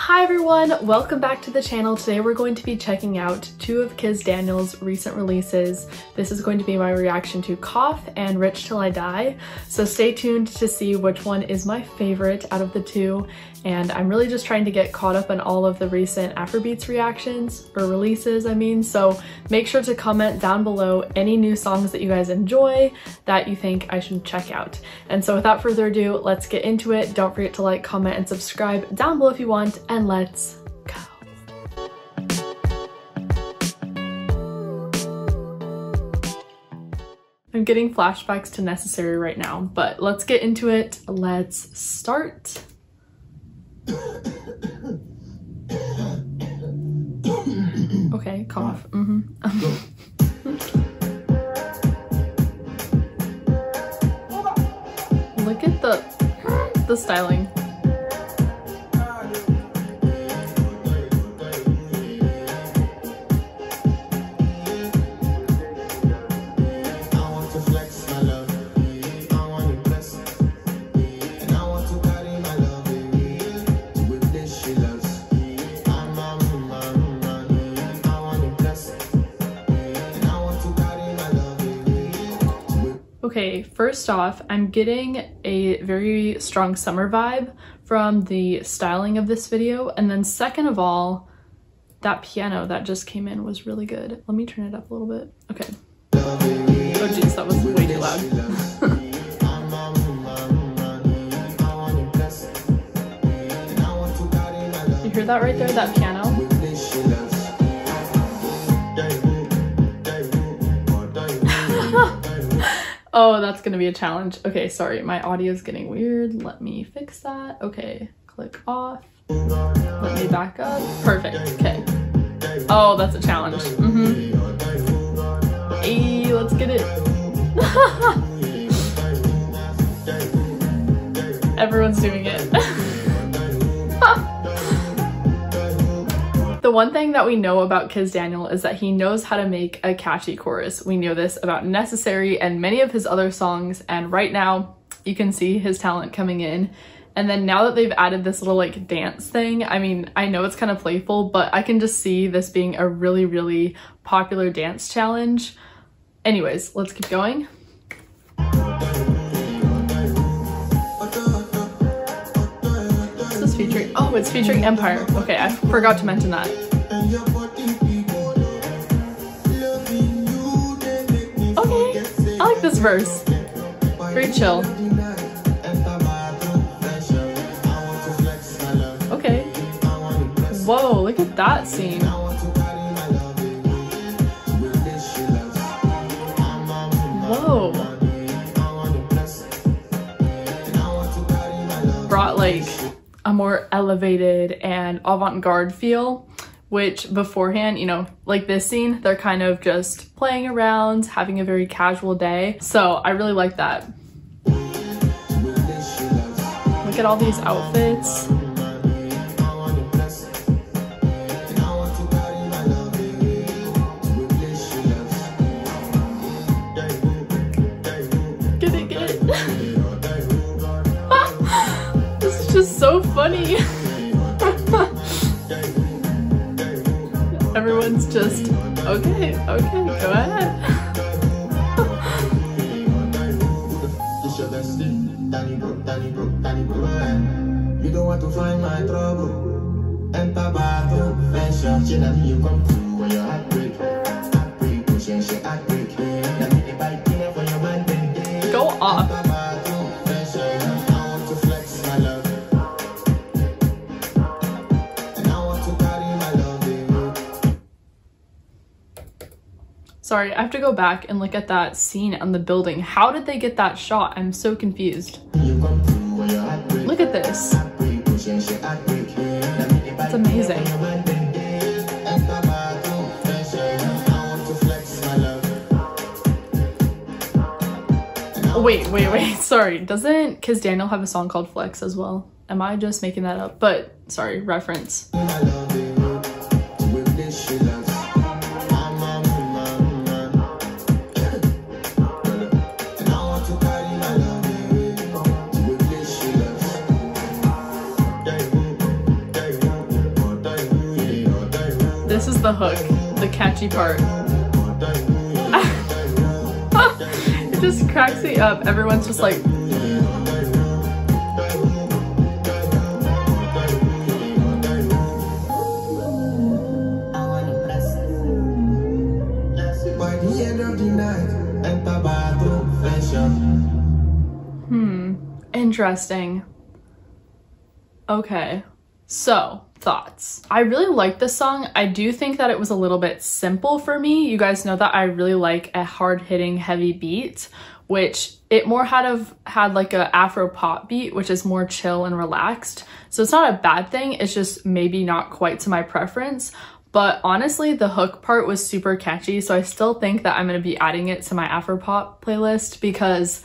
Hi everyone, welcome back to the channel. Today we're going to be checking out two of Kizz Daniel's recent releases. This is going to be my reaction to Cough and Rich Till I Die. So stay tuned to see which one is my favorite out of the two. And I'm really just trying to get caught up on all of the recent Afrobeats reactions, or releases I mean. So make sure to comment down below any new songs that you guys enjoy that you think I should check out. And so without further ado, let's get into it. Don't forget to like, comment, and subscribe down below if you want, and let's go. I'm getting flashbacks to Necessary right now, but let's get into it. Let's start. Okay, cough. Look at the styling. Okay, first off, I'm getting a very strong summer vibe from the styling of this video. And then second of all, that piano that just came in was really good. Let me turn it up a little bit. Okay. Oh geez, that was way too loud. You hear that right there, that piano? Oh, that's gonna be a challenge. Okay, sorry, my audio is getting weird. Let me fix that. Okay, click off. Let me back up. Perfect, okay. Oh, that's a challenge. Hey, let's get it. Everyone's doing it. The one thing that we know about Kizz Daniel is that he knows how to make a catchy chorus. We know this about Necessary and many of his other songs, and right now you can see his talent coming in. And then now that they've added this little like dance thing, I mean, I know it's kind of playful, but I can just see this being a really, really popular dance challenge. Anyways, let's keep going. Featuring, oh, it's featuring Empire. Okay, I forgot to mention that. Okay, I like this verse. Very chill. Okay. Whoa, look at that scene. Whoa. Brought like a more elevated and avant-garde feel, which beforehand, you know, like this scene, they're kind of just playing around, having a very casual day. So I really like that. Look at all these outfits. Get it. This is just so funny. Everyone's just, okay, go ahead. You don't want to find my trouble. And Tabato, pressure, you come through when you're heartbreak. Go off. Sorry, I have to go back and look at that scene on the building. How did they get that shot? I'm so confused. Look at this. It's amazing. Oh, wait. Sorry, doesn't Kizz Daniel have a song called Flex as well? Am I just making that up? But sorry, reference. This is the hook, the catchy part. It just cracks me up. Everyone's just like, interesting. Okay, so thoughts. I really like this song. I do think that it was a little bit simple for me. You guys know that I really like a hard-hitting heavy beat, which it more had like a Afro pop beat, which is more chill and relaxed. So it's not a bad thing. It's just maybe not quite to my preference. But honestly, the hook part was super catchy. So I still think that I'm going to be adding it to my Afro pop playlist because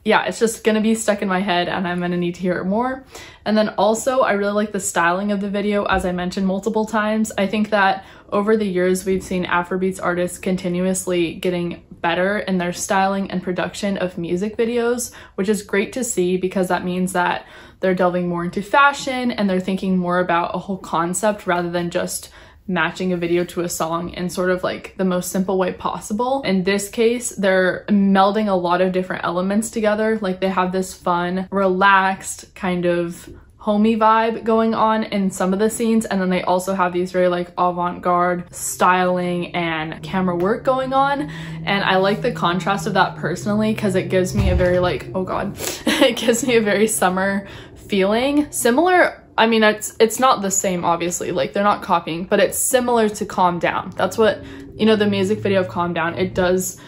yeah, it's just gonna be stuck in my head and I'm gonna need to hear it more. And then also, I really like the styling of the video, as I mentioned multiple times. I think that over the years, we've seen Afrobeats artists continuously getting better in their styling and production of music videos, which is great to see because that means that they're delving more into fashion and they're thinking more about a whole concept rather than just matching a video to a song in sort of like the most simple way possible. In this case, they're melding a lot of different elements together. Like they have this fun, relaxed kind of homey vibe going on in some of the scenes, and then they also have these very like avant-garde styling and camera work going on. And I like the contrast of that personally because it gives me a very like, oh god, it gives me a very summer feeling. Similar, I mean, it's not the same, obviously, like they're not copying, but it's similar to Calm Down. That's what, you know, the music video of Calm Down, it does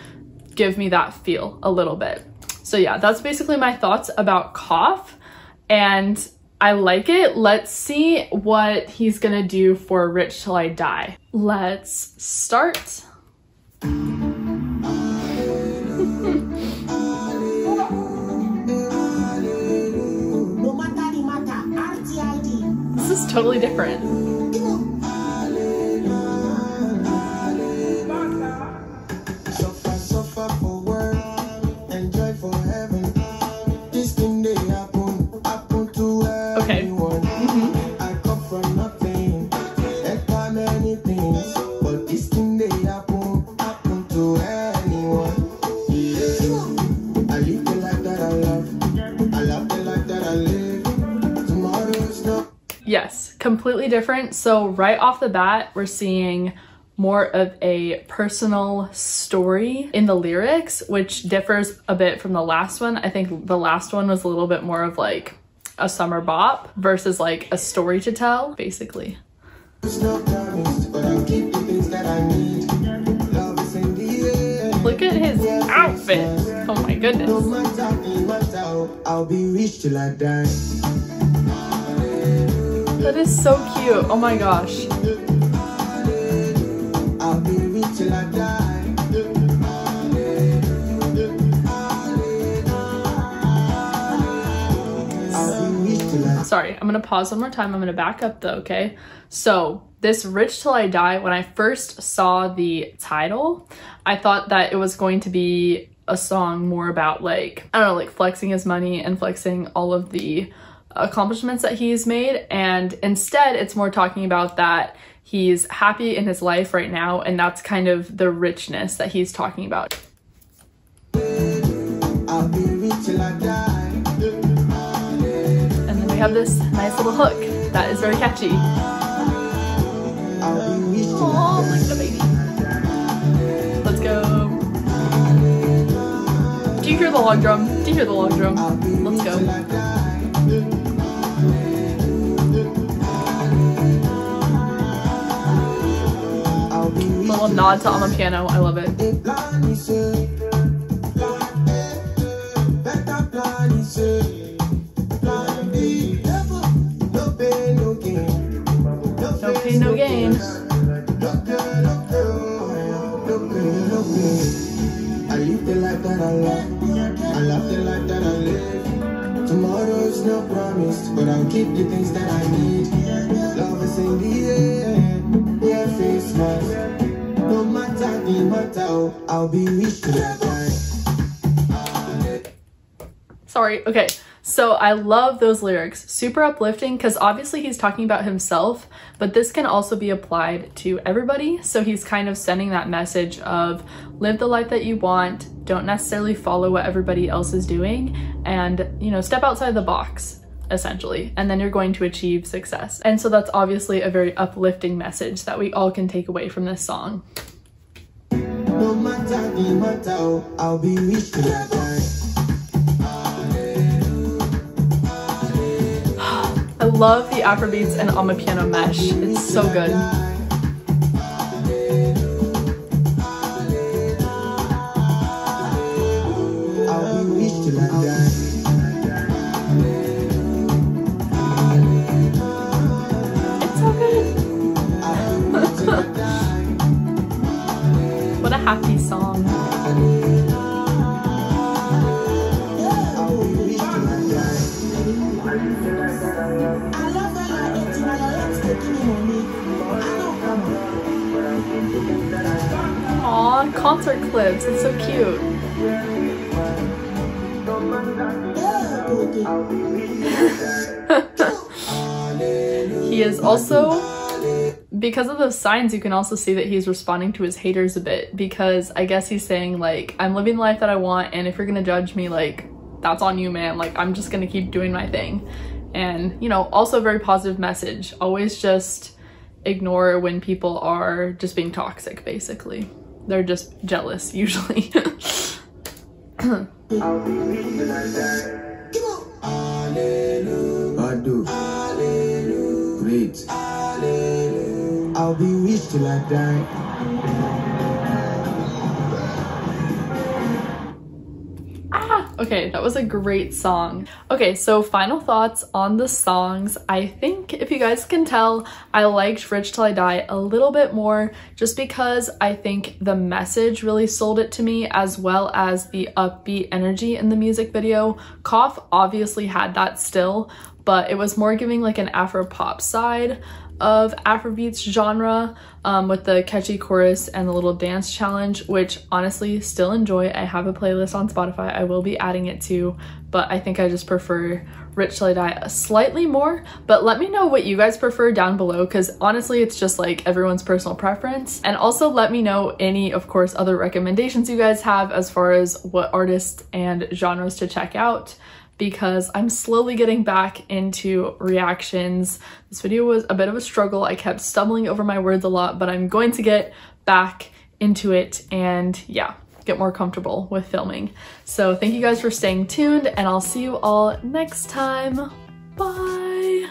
give me that feel a little bit. So yeah, that's basically my thoughts about Cough, and I like it. Let's see what he's gonna do for Rich Till I Die. Let's start. This is totally different. Okay. Yes, completely different. So right off the bat, we're seeing more of a personal story in the lyrics, which differs a bit from the last one. I think the last one was a little bit more of like a summer bop versus like a story to tell, basically. Look at his outfit. Oh my goodness. I'll be rich till I die. That is so cute. Oh my gosh. I'll be rich till I die. Sorry, I'm gonna pause one more time. I'm gonna back up though, okay? So this Rich Till I Die, when I first saw the title, I thought that it was going to be a song more about like, I don't know, like flexing his money and flexing all of the accomplishments that he's made, and instead it's more talking about that he's happy in his life right now, and that's kind of the richness that he's talking about. I'll be rich till I die. And then we have this nice little hook that is very catchy. Oh, look at the baby. Let's go. Do you hear the log drum? Do you hear the log drum? Let's go. Little nod to on the piano. I love it. No pain, no gain. I live the life that I love. I love the life that I live. Tomorrow's no promise, but I'll keep the things that I need. Love is in the air. Yeah, face mask. No matter the matter, I'll be rich till I die. Sorry, okay. So I love those lyrics, super uplifting, because obviously he's talking about himself, but this can also be applied to everybody. So he's kind of sending that message of live the life that you want, don't necessarily follow what everybody else is doing, and, you know, step outside the box, essentially, and then you're going to achieve success. And so that's obviously a very uplifting message that we all can take away from this song. No matter, I'll be rich till I die. I love the Afrobeats and Amapiano mesh. It's so good. I'll be rich till I die. It's so good. What a happy song. Aw, concert clips, it's so cute. He is also, because of those signs, you can also see that he's responding to his haters a bit, because I guess he's saying like, I'm living the life that I want, and if you're gonna judge me, like, that's on you, man. Like, I'm just gonna keep doing my thing. And, you know, also a very positive message. Always just ignore when people are just being toxic, basically. They're just jealous, usually. I do. Great. I'll be rich till I die. Okay, that was a great song. Okay, so final thoughts on the songs. I think if you guys can tell, I liked Rich Till I Die a little bit more just because I think the message really sold it to me, as well as the upbeat energy in the music video. Cough obviously had that still, but it was more giving like an Afro pop side of Afrobeats genre, with the catchy chorus and the little dance challenge, which honestly still enjoy. I have a playlist on Spotify I will be adding it to, but I think I just prefer Rich Till I Die slightly more. But let me know what you guys prefer down below, because honestly it's just like everyone's personal preference. And also let me know any, of course, other recommendations you guys have as far as what artists and genres to check out, because I'm slowly getting back into reactions. This video was a bit of a struggle. I kept stumbling over my words a lot, but I'm going to get back into it and yeah, get more comfortable with filming. So thank you guys for staying tuned, and I'll see you all next time. Bye!